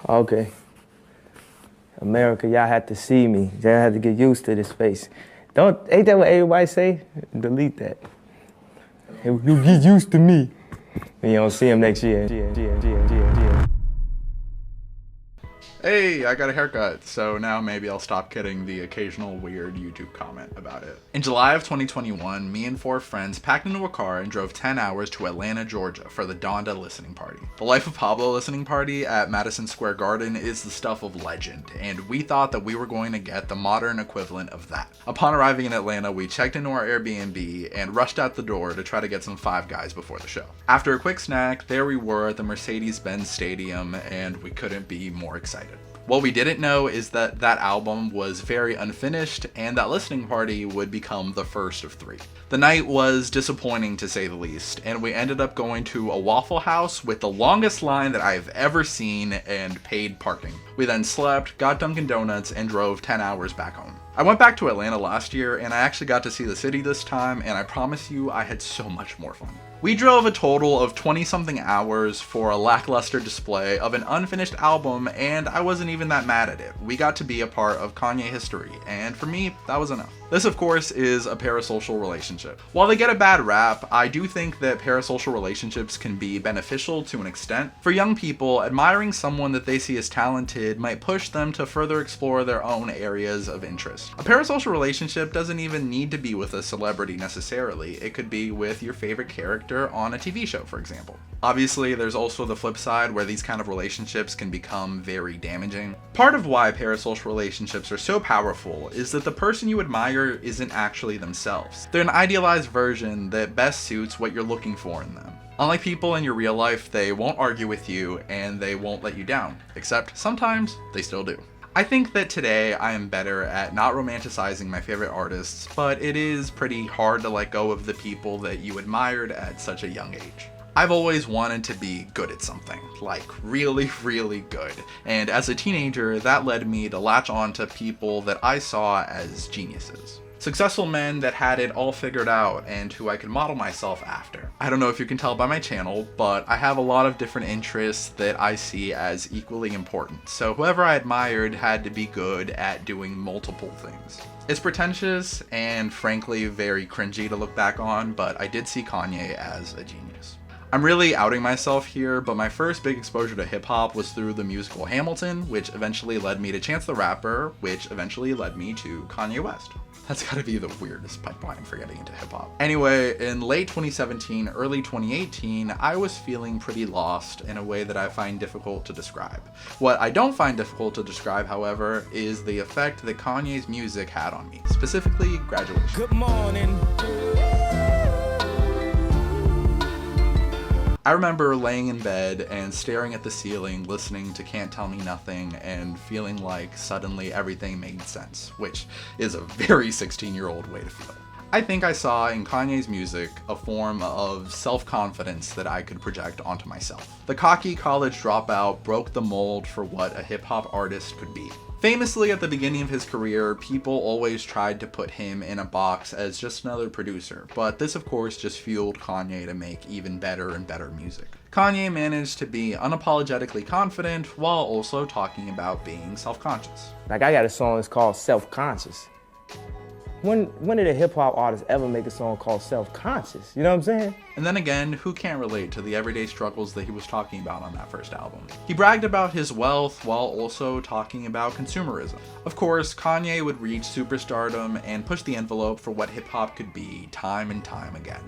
Okay. America, y'all had to see me. Y'all had to get used to this face. Ain't that what everybody say? Delete that. You get used to me. And you don't see him next year. Hey, I got a haircut, so now maybe I'll stop getting the occasional weird YouTube comment about it. In July of 2021, me and 4 friends packed into a car and drove 10 hours to Atlanta, Georgia for the Donda listening party. The Life of Pablo listening party at Madison Square Garden is the stuff of legend, and we thought that we were going to get the modern equivalent of that. Upon arriving in Atlanta, we checked into our Airbnb and rushed out the door to try to get some Five Guys before the show. After a quick snack, there we were at the Mercedes-Benz Stadium, and we couldn't be more excited. What we didn't know is that that album was very unfinished and that listening party would become the first of 3. The night was disappointing to say the least, and we ended up going to a Waffle House with the longest line that I've ever seen and paid parking. We then slept, got Dunkin' Donuts, and drove 10 hours back home. I went back to Atlanta last year and I actually got to see the city this time, and I promise you I had so much more fun. We drove a total of 20-something hours for a lackluster display of an unfinished album, and I wasn't even that mad at it. We got to be a part of Kanye history, and for me, that was enough. This, of course, is a parasocial relationship. While they get a bad rap, I do think that parasocial relationships can be beneficial to an extent. For young people, admiring someone that they see as talented might push them to further explore their own areas of interest. A parasocial relationship doesn't even need to be with a celebrity necessarily. It could be with your favorite character on a TV show, for example. Obviously, there's also the flip side where these kind of relationships can become very damaging. Part of why parasocial relationships are so powerful is that the person you admire isn't actually themselves. They're an idealized version that best suits what you're looking for in them. Unlike people in your real life, they won't argue with you and they won't let you down, except sometimes they still do. I think that today I am better at not romanticizing my favorite artists, but it is pretty hard to let go of the people that you admired at such a young age. I've always wanted to be good at something, like really, really good, and as a teenager, that led me to latch on to people that I saw as geniuses. Successful men that had it all figured out and who I could model myself after. I don't know if you can tell by my channel, but I have a lot of different interests that I see as equally important, so whoever I admired had to be good at doing multiple things. It's pretentious and frankly very cringy to look back on, but I did see Kanye as a genius. I'm really outing myself here, but my first big exposure to hip-hop was through the musical Hamilton, which eventually led me to Chance the Rapper, which eventually led me to Kanye West. That's gotta be the weirdest pipeline for getting into hip-hop. Anyway, in late 2017, early 2018, I was feeling pretty lost in a way that I find difficult to describe. What I don't find difficult to describe, however, is the effect that Kanye's music had on me, specifically Graduation. Good morning. I remember laying in bed and staring at the ceiling, listening to Can't Tell Me Nothing, and feeling like suddenly everything made sense, which is a very 16-year-old way to feel. I think I saw in Kanye's music a form of self-confidence that I could project onto myself. The cocky college dropout broke the mold for what a hip-hop artist could be. Famously, at the beginning of his career, people always tried to put him in a box as just another producer, but this of course just fueled Kanye to make even better and better music. Kanye managed to be unapologetically confident while also talking about being self-conscious. Like, I got a song that's called Self-Conscious. When did a hip-hop artist ever make a song called Self-Conscious? You know what I'm saying? And then again, who can't relate to the everyday struggles that he was talking about on that first album? He bragged about his wealth while also talking about consumerism. Of course, Kanye would reach superstardom and push the envelope for what hip-hop could be time and time again.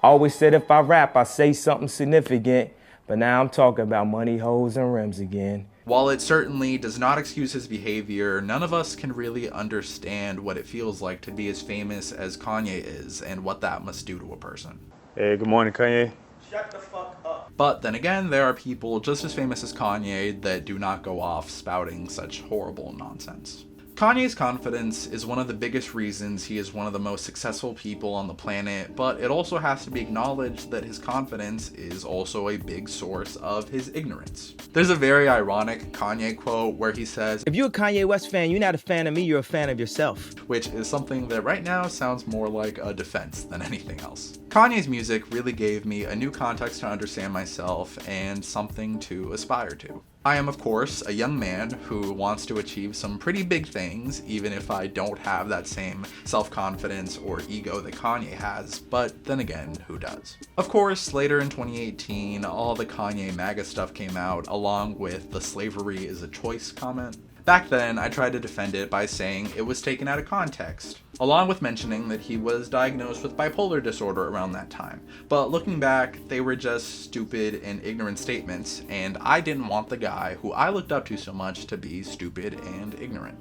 I always said if I rap, I say something significant, but now I'm talking about money, hoes, and rims again. While it certainly does not excuse his behavior, none of us can really understand what it feels like to be as famous as Kanye is and what that must do to a person. Hey, good morning, Kanye. Shut the fuck up. But then again, there are people just as famous as Kanye that do not go off spouting such horrible nonsense. Kanye's confidence is one of the biggest reasons he is one of the most successful people on the planet, but it also has to be acknowledged that his confidence is also a big source of his ignorance. There's a very ironic Kanye quote where he says, If you're a Kanye West fan, you're not a fan of me, you're a fan of yourself. which is something that right now sounds more like a defense than anything else. Kanye's music really gave me a new context to understand myself and something to aspire to. I am, of course, a young man who wants to achieve some pretty big things, even if I don't have that same self-confidence or ego that Kanye has, but then again, who does? Of course, later in 2018, all the Kanye MAGA stuff came out, along with the slavery is a choice comment. Back then, I tried to defend it by saying it was taken out of context, along with mentioning that he was diagnosed with bipolar disorder around that time. But looking back, they were just stupid and ignorant statements, and I didn't want the guy who I looked up to so much to be stupid and ignorant.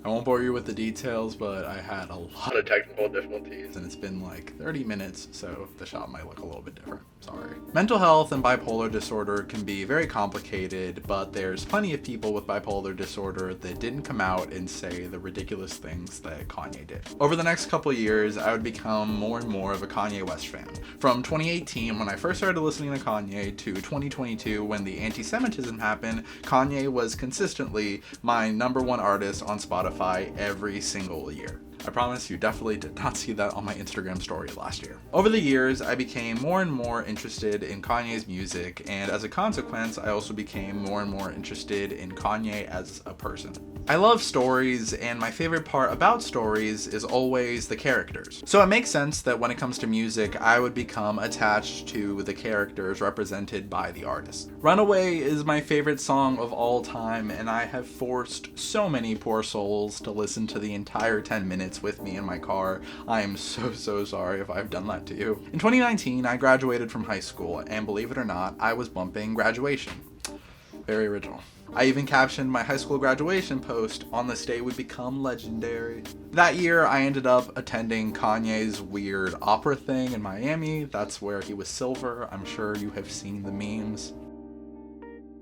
I won't bore you with the details, but I had a lot of technical difficulties, and it's been like 30 minutes, so the shot might look a little bit different. Sorry. Mental health and bipolar disorder can be very complicated, but there's plenty of people with bipolar disorder that didn't come out and say the ridiculous things that Kanye did. Over the next couple of years, I would become more and more of a Kanye West fan. From 2018, when I first started listening to Kanye, to 2022, when the anti-semitism happened, Kanye was consistently my #1 artist on Spotify every single year. I promise you definitely did not see that on my Instagram story last year. Over the years, I became more and more interested in Kanye's music, and as a consequence, I also became more and more interested in Kanye as a person. I love stories, and my favorite part about stories is always the characters. So it makes sense that when it comes to music, I would become attached to the characters represented by the artist. Runaway is my favorite song of all time, and I have forced so many poor souls to listen to the entire 10 minutes with me in my car. I am so sorry if I've done that to you. In 2019, I graduated from high school, and believe it or not, I was bumping Graduation. Very original. I even captioned my high school graduation post, "On this day we become legendary." That year, I ended up attending Kanye's weird opera thing in Miami. That's where he was silver. I'm sure you have seen the memes.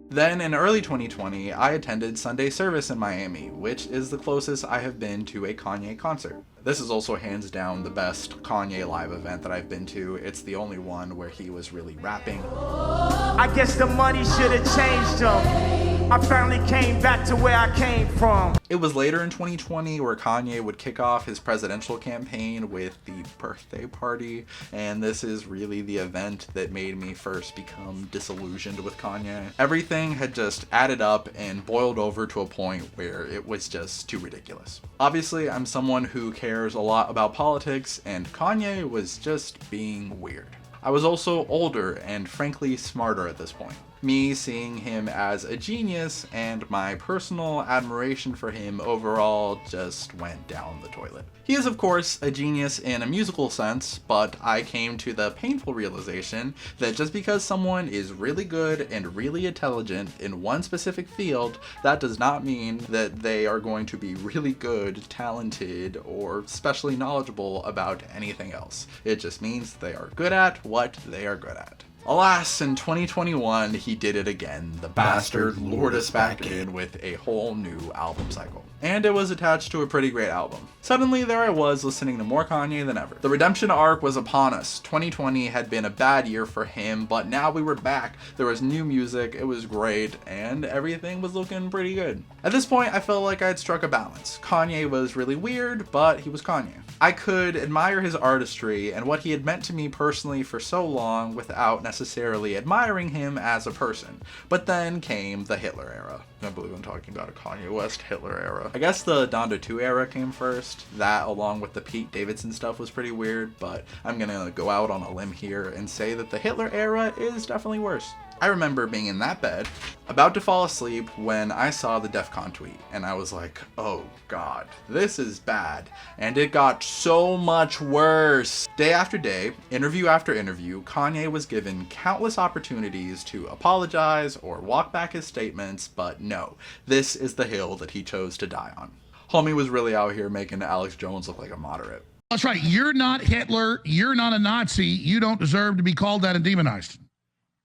Then in early 2020, I attended Sunday service in Miami, which is the closest I have been to a Kanye concert. This is also hands down the best Kanye live event that I've been to. It's the only one where he was really rapping. I guess the money should have changed him. I finally came back to where I came from. It was later in 2020 where Kanye would kick off his presidential campaign with the birthday party, and this is really the event that made me first become disillusioned with Kanye. Everything had just added up and boiled over to a point where it was just too ridiculous. Obviously, I'm someone who cares a lot about politics, and Kanye was just being weird. I was also older and frankly smarter at this point. Me seeing him as a genius and my personal admiration for him overall just went down the toilet. He is of course a genius in a musical sense, but I came to the painful realization that just because someone is really good and really intelligent in one specific field, that does not mean that they are going to be really good, talented, or specially knowledgeable about anything else. It just means they are good at what they are good at. Alas, in 2021, he did it again. The bastard lured us back in with a whole new album cycle. And it was attached to a pretty great album. Suddenly, there I was listening to more Kanye than ever. The redemption arc was upon us. 2020 had been a bad year for him, but now we were back. There was new music, it was great, and everything was looking pretty good. At this point, I felt like I'd struck a balance. Kanye was really weird, but he was Kanye. I could admire his artistry and what he had meant to me personally for so long without necessarily admiring him as a person. But then came the Hitler era. I believe I'm talking about a Kanye West Hitler era. I guess the Donda 2 era came first. That, along with the Pete Davidson stuff, was pretty weird, but I'm gonna go out on a limb here and say that the Hitler era is definitely worse. I remember being in that bed, about to fall asleep, when I saw the DEF CON tweet, and I was like, oh god, this is bad. And it got so much worse. Day after day, interview after interview, Kanye was given countless opportunities to apologize or walk back his statements, but no, this is the hill that he chose to die on. Homie was really out here making Alex Jones look like a moderate. That's right, you're not Hitler, you're not a Nazi, you don't deserve to be called that and demonized.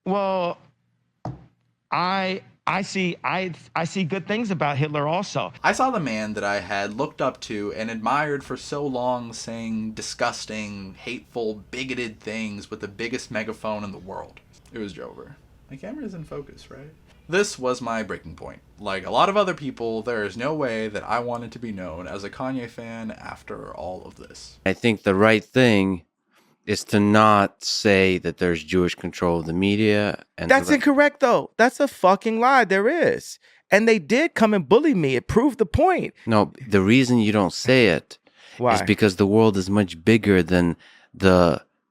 Well, I see good things about Hitler also. I saw the man that I had looked up to and admired for so long saying disgusting, hateful, bigoted things with the biggest megaphone in the world. It was Jover. My camera's in focus, right? This was my breaking point. Like a lot of other people, there is no way that I wanted to be known as a Kanye fan after all of this. I think the right thing is to not say that there's Jewish control of the media. And That's incorrect, though. That's a fucking lie. There is. And they did come and bully me. It proved the point. No, the reason you don't say it Why? is because the world is much bigger than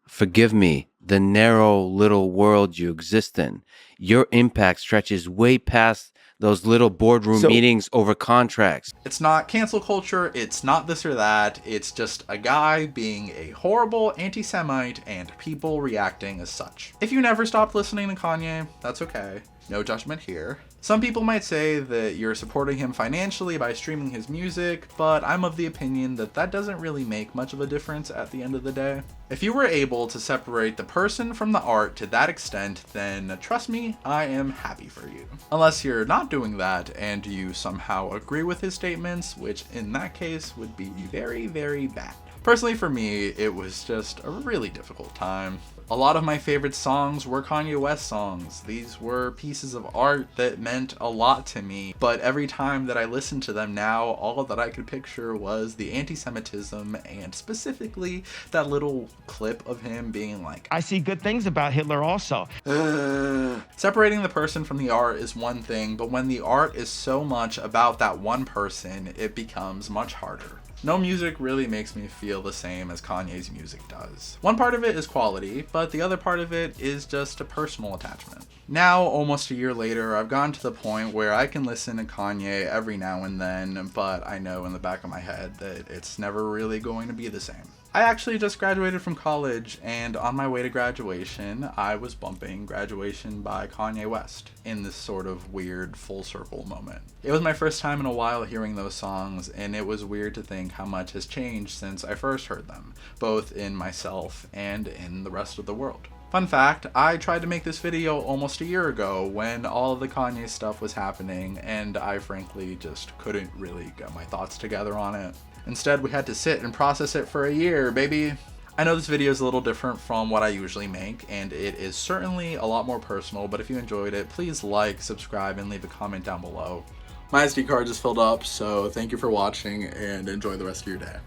forgive me, the narrow little world you exist in. Your impact stretches way past those little boardroom meetings over contracts. It's not cancel culture, it's not this or that, it's just a guy being a horrible anti-Semite and people reacting as such. If you never stopped listening to Kanye, that's okay. No judgment here. Some people might say that you're supporting him financially by streaming his music, but I'm of the opinion that that doesn't really make much of a difference at the end of the day. If you were able to separate the person from the art to that extent, then trust me, I am happy for you. Unless you're not doing that and you somehow agree with his statements, which in that case would be very, very bad. Personally for me, it was just a really difficult time. A lot of my favorite songs were Kanye West songs. These were pieces of art that meant a lot to me, but every time that I listened to them now, all that I could picture was the anti-Semitism and specifically that little clip of him being like, I see good things about Hitler also. Separating the person from the art is one thing, but when the art is so much about that one person, it becomes much harder. No music really makes me feel the same as Kanye's music does. One part of it is quality, but the other part of it is just a personal attachment. Now, almost a year later, I've gotten to the point where I can listen to Kanye every now and then, but I know in the back of my head that it's never really going to be the same. I actually just graduated from college, and on my way to graduation, I was bumping Graduation by Kanye West in this sort of weird full circle moment. It was my first time in a while hearing those songs, and it was weird to think how much has changed since I first heard them, both in myself and in the rest of the world. Fun fact, I tried to make this video almost a year ago when all of the Kanye stuff was happening, and I frankly just couldn't really get my thoughts together on it. Instead, we had to sit and process it for a year, baby. I know this video is a little different from what I usually make, and it is certainly a lot more personal, but if you enjoyed it, please like, subscribe, and leave a comment down below. My SD card just filled up, so thank you for watching, and enjoy the rest of your day.